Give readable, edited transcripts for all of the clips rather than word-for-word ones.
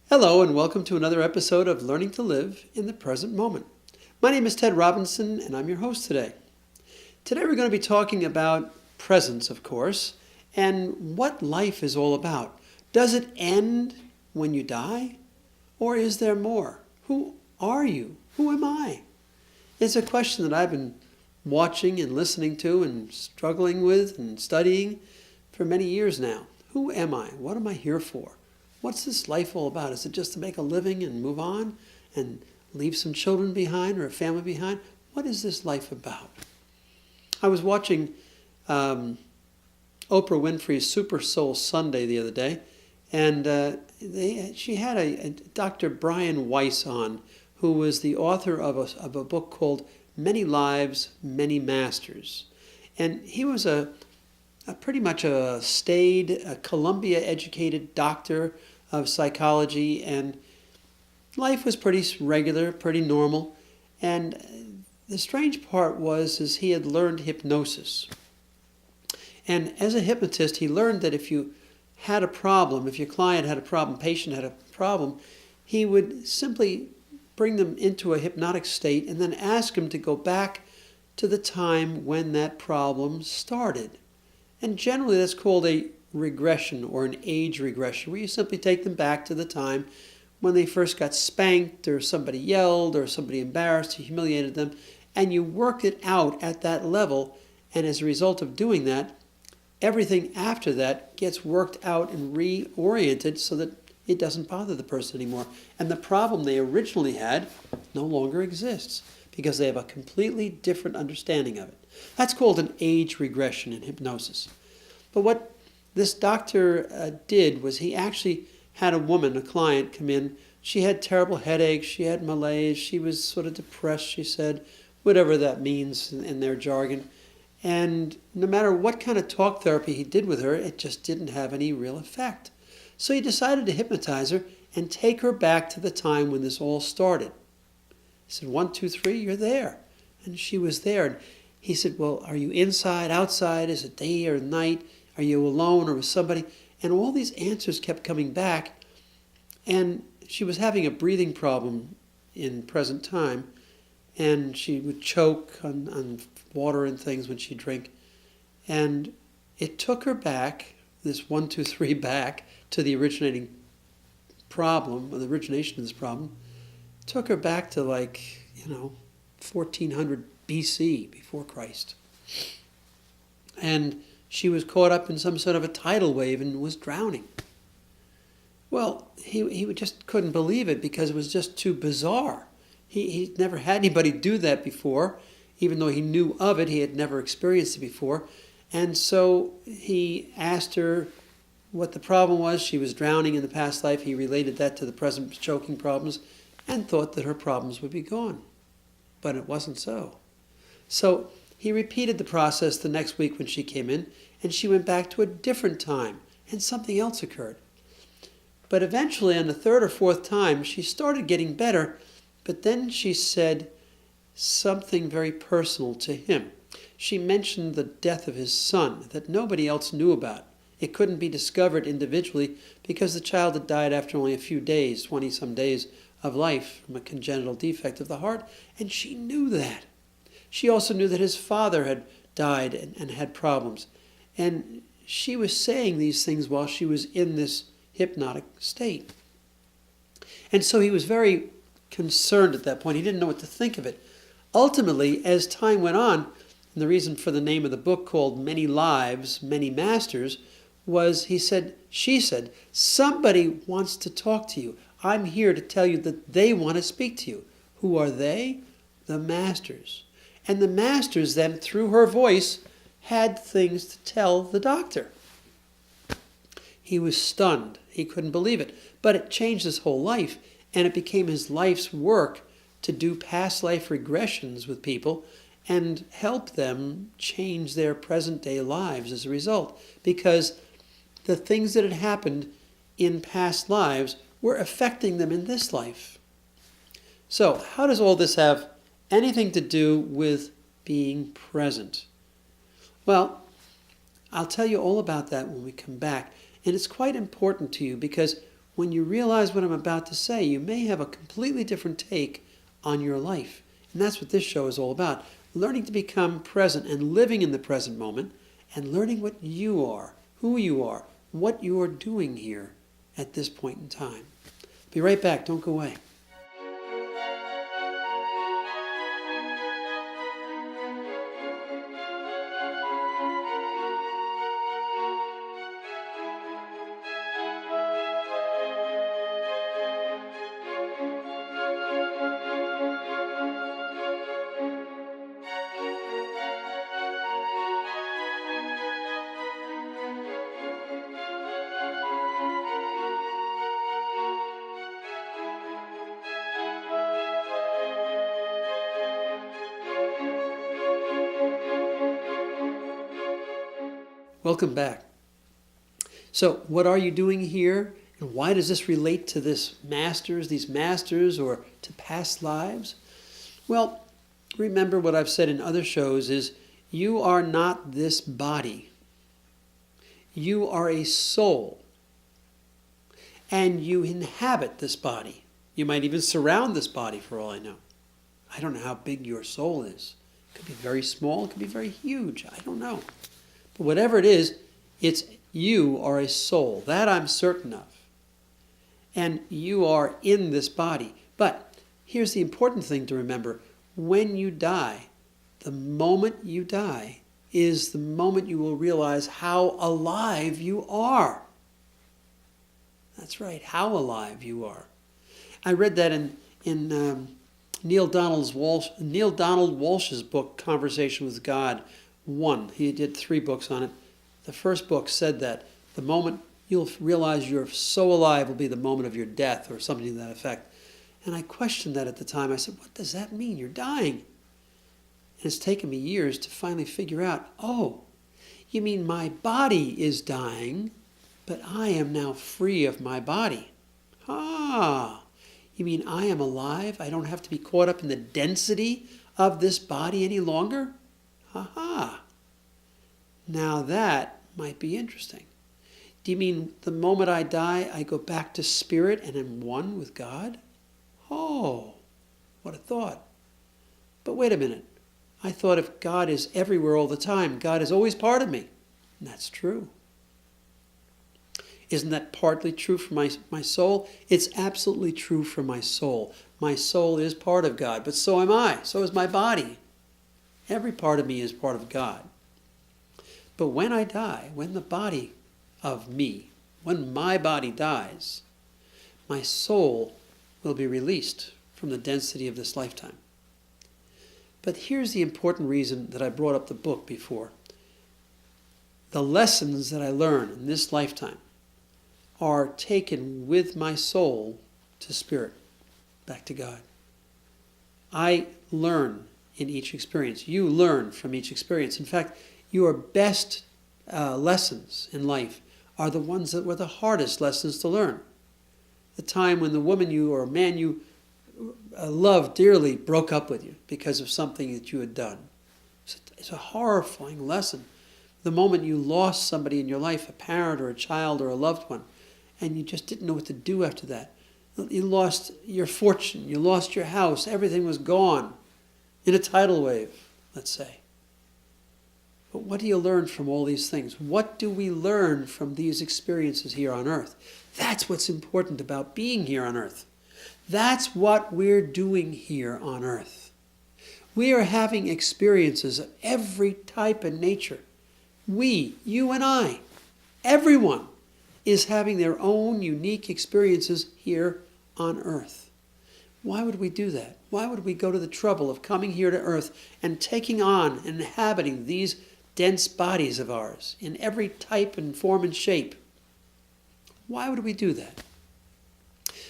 Hello and welcome to another episode of Learning to Live in the Present Moment. My name is Ted Robinson and I'm your host today. Today we're going to be talking about presence, of course, and what life is all about. Does it end when you die? Or is there more? Who are you? Who am I? It's a question that I've been watching and listening to and struggling with and studying for many years now. Who am I? What am I here for? What's this life all about? Is it just to make a living and move on and leave some children behind or a family behind? What is this life about? I was watching Oprah Winfrey's Super Soul Sunday the other day, and she had a Dr. Brian Weiss on, who was the author of a book called Many Lives, Many Masters. And he was pretty much a Columbia-educated doctor of psychology, and life was pretty regular, pretty normal. And the strange part was he had learned hypnosis. And as a hypnotist, he learned that if you had a problem, if your client had a problem, patient had a problem, he would simply bring them into a hypnotic state and then ask them to go back to the time when that problem started. And generally that's called a regression or an age regression, where you simply take them back to the time when they first got spanked or somebody yelled or somebody embarrassed or humiliated them, and you work it out at that level, and as a result of doing that, everything after that gets worked out and reoriented so that it doesn't bother the person anymore. And the problem they originally had no longer exists because they have a completely different understanding of it. That's called an age regression in hypnosis. But what this doctor did was he actually had a woman, a client, come in. She had terrible headaches, she had malaise, she was sort of depressed, she said, whatever that means in their jargon. And no matter what kind of talk therapy he did with her, it just didn't have any real effect. So he decided to hypnotize her and take her back to the time when this all started. He said, 1, 2, 3, you're there. And she was there. And he said, well, are you inside, outside? Is it day or night? Are you alone or with somebody? And all these answers kept coming back. And she was having a breathing problem in present time. And she would choke on water and things when she'd drink. And it took her back, this 1, 2, 3 back, to the originating problem, or the origination of this problem. It took her back to 1400 BC, before Christ. And she was caught up in some sort of a tidal wave and was drowning. Well, he just couldn't believe it because it was just too bizarre. He'd never had anybody do that before. Even though he knew of it, he had never experienced it before. And so he asked her what the problem was. She was drowning in the past life. He related that to the present choking problems and thought that her problems would be gone. But it wasn't so. So he repeated the process the next week when she came in, and she went back to a different time, and something else occurred. But eventually, on the third or fourth time, she started getting better, but then she said something very personal to him. She mentioned the death of his son that nobody else knew about. It couldn't be discovered individually because the child had died after only a few days, 20-some days of life from a congenital defect of the heart, and she knew that. She also knew that his father had died and had problems. And she was saying these things while she was in this hypnotic state. And so he was very concerned at that point. He didn't know what to think of it. Ultimately, as time went on, and the reason for the name of the book called Many Lives, Many Masters, was she said, somebody wants to talk to you. I'm here to tell you that they want to speak to you. Who are they? The masters. And the masters then, through her voice, had things to tell the doctor. He was stunned. He couldn't believe it. But it changed his whole life, and it became his life's work to do past life regressions with people and help them change their present-day lives as a result. Because the things that had happened in past lives were affecting them in this life. So, how does all this have anything to do with being present? Well, I'll tell you all about that when we come back. And it's quite important to you because when you realize what I'm about to say, you may have a completely different take on your life. And that's what this show is all about. Learning to become present and living in the present moment, and learning what you are, who you are, what you are doing here at this point in time. Be right back. Don't go away. Welcome back. So, what are you doing here? And why does this relate to these masters, or to past lives? Well, remember what I've said in other shows is, you are not this body. You are a soul. And you inhabit this body. You might even surround this body for all I know. I don't know how big your soul is. It could be very small, it could be very huge. I don't know. But whatever it is, it's you are a soul. That I'm certain of. And you are in this body. But here's the important thing to remember. When you die, the moment you die is the moment you will realize how alive you are. That's right, how alive you are. I read that in Neil Donald Walsh's book, Conversation with God 1. He did 3 books on it. The first book said that the moment you'll realize you're so alive will be the moment of your death, or something to that effect. And I questioned that at the time. I said, what does that mean? You're dying. And it's taken me years to finally figure out, oh, you mean my body is dying, but I am now free of my body. Ah, you mean I am alive? I don't have to be caught up in the density of this body any longer? Ha-ha. Now that might be interesting. Do you mean the moment I die, I go back to spirit and am one with God? Oh, what a thought. But wait a minute. I thought if God is everywhere all the time, God is always part of me. And that's true. Isn't that partly true for my soul? It's absolutely true for my soul. My soul is part of God, but so am I. So is my body. Every part of me is part of God. But when I die, when the body of me, when my body dies, my soul will be released from the density of this lifetime. But here's the important reason that I brought up the book before. The lessons that I learn in this lifetime are taken with my soul to spirit, back to God. I learn in each experience. You learn from each experience. In fact, your best lessons in life are the ones that were the hardest lessons to learn. The time when the woman you or man you loved dearly broke up with you because of something that you had done. It's a horrifying lesson. The moment you lost somebody in your life, a parent or a child or a loved one, and you just didn't know what to do after that. You lost your fortune, you lost your house, everything was gone in a tidal wave, let's say. But what do you learn from all these things? What do we learn from these experiences here on earth? That's what's important about being here on earth. That's what we're doing here on earth. We are having experiences of every type and nature. We, you and I, everyone is having their own unique experiences here on earth. Why would we do that? Why would we go to the trouble of coming here to earth and taking on and inhabiting these dense bodies of ours in every type and form and shape? Why would we do that?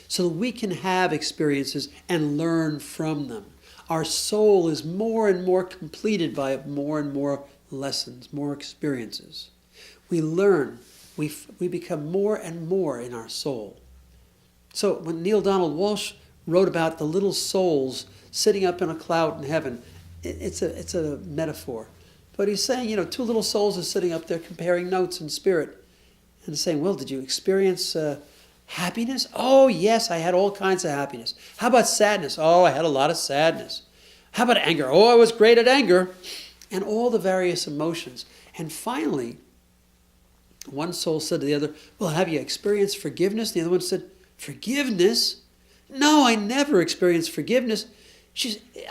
So that we can have experiences and learn from them. Our soul is more and more completed by more and more lessons, more experiences. We learn, we become more and more in our soul. So when Neil Donald Walsh wrote about the little souls sitting up in a cloud in heaven, it's a metaphor. But he's saying, 2 little souls are sitting up there comparing notes in spirit and saying, well, did you experience Happiness? Oh, yes, I had all kinds of happiness. How about sadness? Oh, I had a lot of sadness. How about anger? Oh, I was great at anger. And all the various emotions. And finally, one soul said to the other, well, have you experienced forgiveness? The other one said, forgiveness? No, I never experienced forgiveness.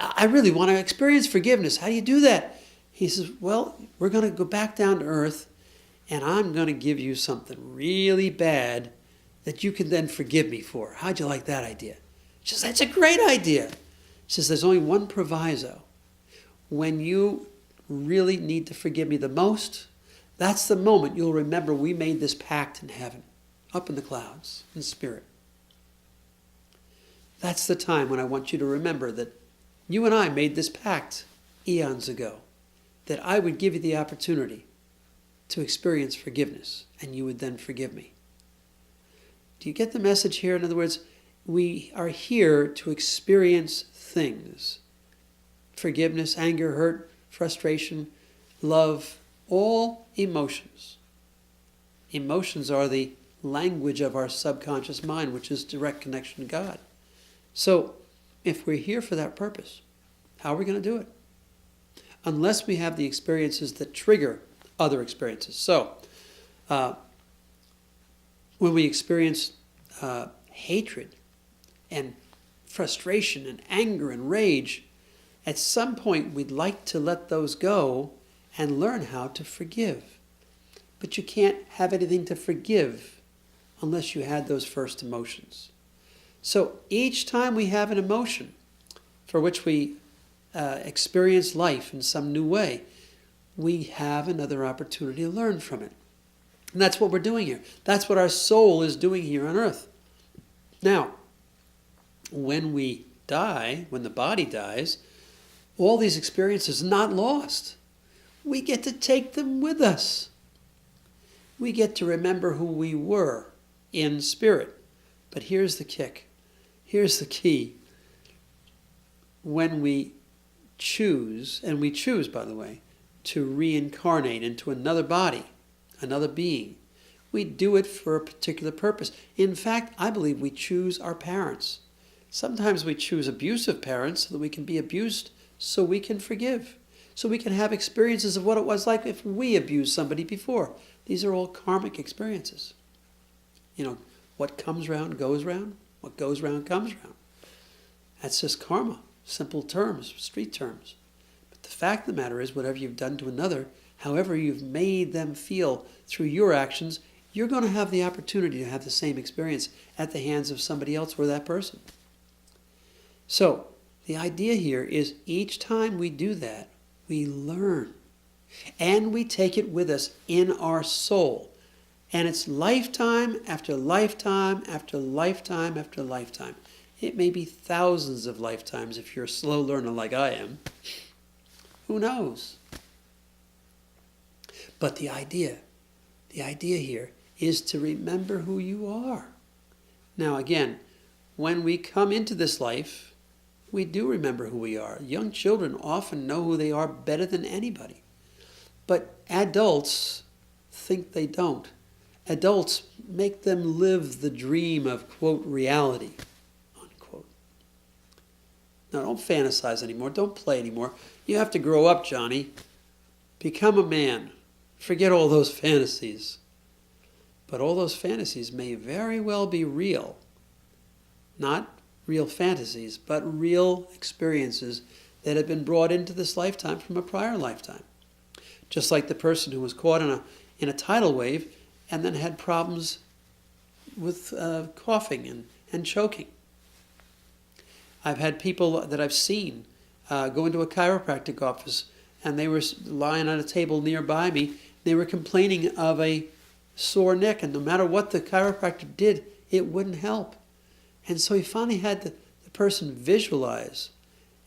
I really want to experience forgiveness. How do you do that? He says, well, we're going to go back down to earth, and I'm going to give you something really bad that you can then forgive me for. How'd you like that idea? She says, that's a great idea. She says, there's only one proviso. When you really need to forgive me the most, that's the moment you'll remember we made this pact in heaven, up in the clouds, in spirit. That's the time when I want you to remember that you and I made this pact eons ago, that I would give you the opportunity to experience forgiveness, and you would then forgive me. Do you get the message here? In other words, we are here to experience things. Forgiveness, anger, hurt, frustration, love, all emotions. Emotions are the language of our subconscious mind, which is direct connection to God. So, if we're here for that purpose, how are we going to do it? Unless we have the experiences that trigger other experiences. So, when we experience hatred and frustration and anger and rage, at some point we'd like to let those go and learn how to forgive. But you can't have anything to forgive unless you had those first emotions. So each time we have an emotion for which we experience life in some new way, we have another opportunity to learn from it. And that's what we're doing here. That's what our soul is doing here on earth. Now, when we die, when the body dies, all these experiences are not lost. We get to take them with us. We get to remember who we were in spirit. But here's the kick. Here's the key. When we choose, and we choose, by the way, to reincarnate into another body, another being, we do it for a particular purpose. In fact, I believe we choose our parents. Sometimes we choose abusive parents so that we can be abused, so we can forgive, so we can have experiences of what it was like if we abused somebody before. These are all karmic experiences. You know, what comes round goes round. What goes round comes round. That's just karma. Simple terms, street terms. But the fact of the matter is, whatever you've done to another, however you've made them feel through your actions, you're going to have the opportunity to have the same experience at the hands of somebody else or that person. So, the idea here is each time we do that, we learn. And we take it with us in our soul. And it's lifetime after lifetime after lifetime after lifetime. It may be thousands of lifetimes if you're a slow learner like I am. Who knows? But the idea here is to remember who you are. Now again, when we come into this life, we do remember who we are. Young children often know who they are better than anybody. But adults think they don't. Adults make them live the dream of, quote, reality, unquote. Now, don't fantasize anymore. Don't play anymore. You have to grow up, Johnny. Become a man. Forget all those fantasies. But all those fantasies may very well be real. Not real fantasies, but real experiences that have been brought into this lifetime from a prior lifetime. Just like the person who was caught in a tidal wave and then had problems with coughing and choking. I've had people that I've seen go into a chiropractic office, and they were lying on a table nearby me. They were complaining of a sore neck, and no matter what the chiropractor did, it wouldn't help. And so he finally had the person visualize,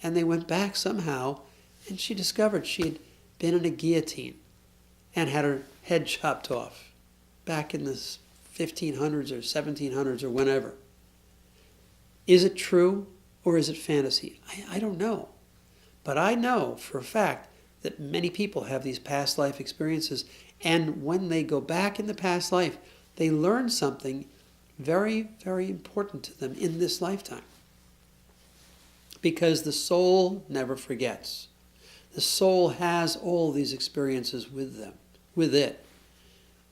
and they went back somehow, and she discovered she had been in a guillotine and had her head chopped off back in the 1500s or 1700s or whenever. Is it true or is it fantasy? I don't know. But I know for a fact that many people have these past life experiences, and when they go back in the past life, they learn something very, very important to them in this lifetime. Because the soul never forgets. The soul has all these experiences with it.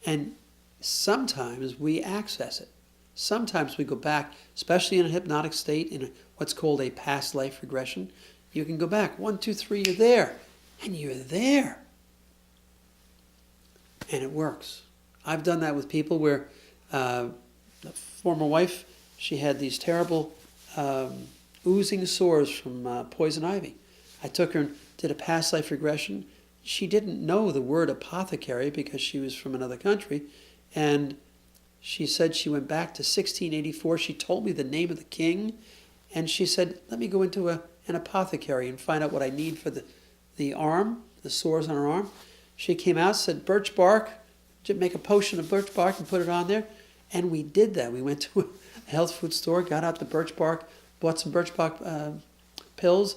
And sometimes we access it. Sometimes we go back, especially in a hypnotic state, in what's called a past life regression. You can go back, 1, 2, 3, you're there. And you're there. And it works. I've done that with people where the former wife, she had these terrible oozing sores from poison ivy. I took her and did a past life regression. She didn't know the word apothecary because she was from another country. And she said she went back to 1684. She told me the name of the king. And she said, let me go into an apothecary and find out what I need for the arm, the sores on her arm. She came out, said birch bark, make a potion of birch bark and put it on there. And we did that. We went to a health food store, got out the birch bark, bought some birch bark pills,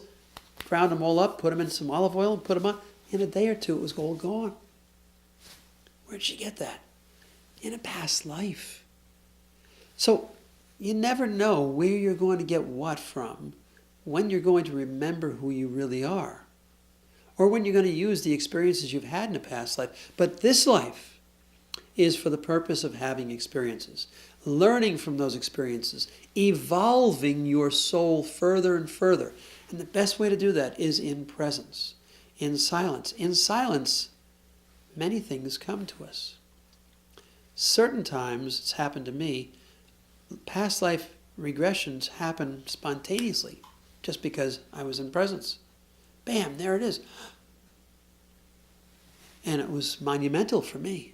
ground them all up, put them in some olive oil, and put them on. In a day or two, it was all gone. Where'd she get that? In a past life. So you never know where you're going to get what from, when you're going to remember who you really are, or when you're going to use the experiences you've had in a past life. But this life is for the purpose of having experiences, learning from those experiences, evolving your soul further and further. And the best way to do that is in presence, in silence. In silence, many things come to us. Certain times, it's happened to me, past life regressions happen spontaneously just because I was in presence. Bam, there it is. And it was monumental for me.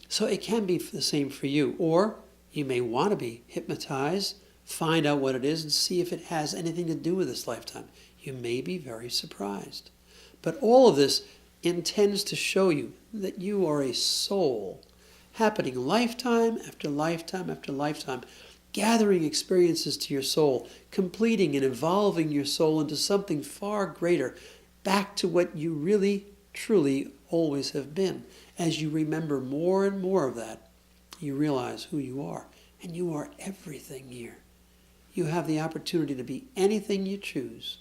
So it can be the same for you. Or you may want to be hypnotized, find out what it is, and see if it has anything to do with this lifetime. You may be very surprised. But all of this intends to show you that you are a soul, happening lifetime after lifetime after lifetime, gathering experiences to your soul, completing and evolving your soul into something far greater, back to what you really, truly always have been. As you remember more and more of that, you realize who you are. And you are everything here. You have the opportunity to be anything you choose.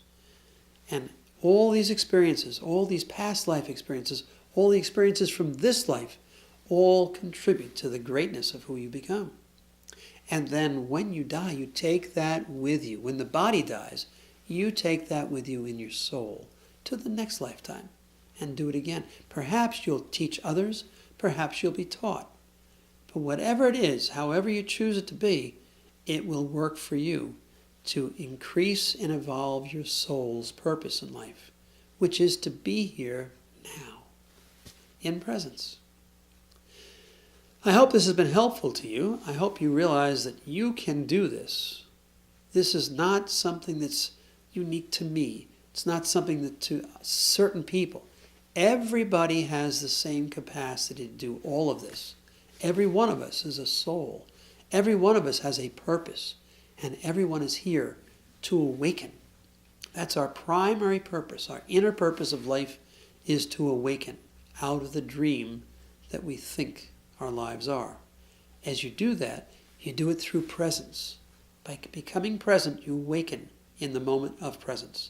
And all these experiences, all these past life experiences, all the experiences from this life, all contribute to the greatness of who you become. And then when you die, you take that with you. When the body dies, you take that with you in your soul to the next lifetime and do it again. Perhaps you'll teach others, perhaps you'll be taught. But whatever it is, however you choose it to be, it will work for you to increase and evolve your soul's purpose in life, which is to be here now, in presence. I hope this has been helpful to you. I hope you realize that you can do this. This is not something that's unique to me. It's not something that to certain people. Everybody has the same capacity to do all of this. Every one of us is a soul. Every one of us has a purpose. And everyone is here to awaken. That's our primary purpose. Our inner purpose of life is to awaken out of the dream that we think our lives are. As you do that, you do it through presence. By becoming present, you awaken in the moment of presence.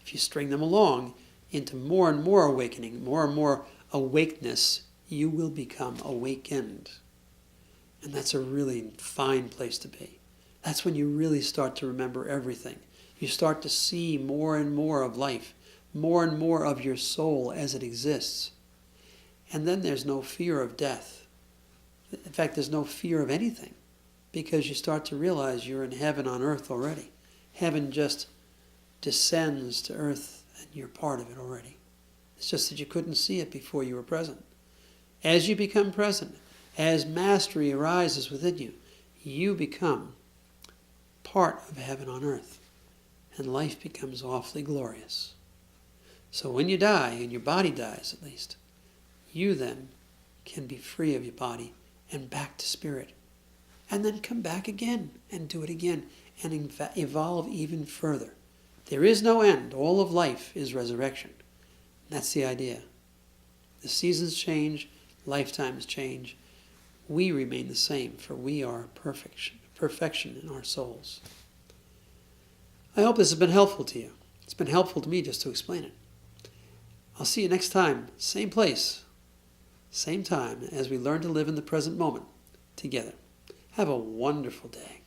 If you string them along into more and more awakening, more and more awakeness, you will become awakened. And that's a really fine place to be. That's when you really start to remember everything. You start to see more and more of life, more and more of your soul as it exists. And then there's no fear of death. In fact, there's no fear of anything, because you start to realize you're in heaven on earth already. Heaven just descends to earth and you're part of it already. It's just that you couldn't see it before you were present. As you become present, as mastery arises within you, you become part of heaven on earth, and life becomes awfully glorious. So when you die, and your body dies at least, you then can be free of your body and back to spirit, and then come back again and do it again and evolve even further. There is no end. All of life is resurrection. That's the idea. The seasons change, lifetimes change. we remain the same, for we are perfection in our souls. I hope this has been helpful to you. It's been helpful to me just to explain it. I'll see you next time, same place, same time, as we learn to live in the present moment together. Have a wonderful day.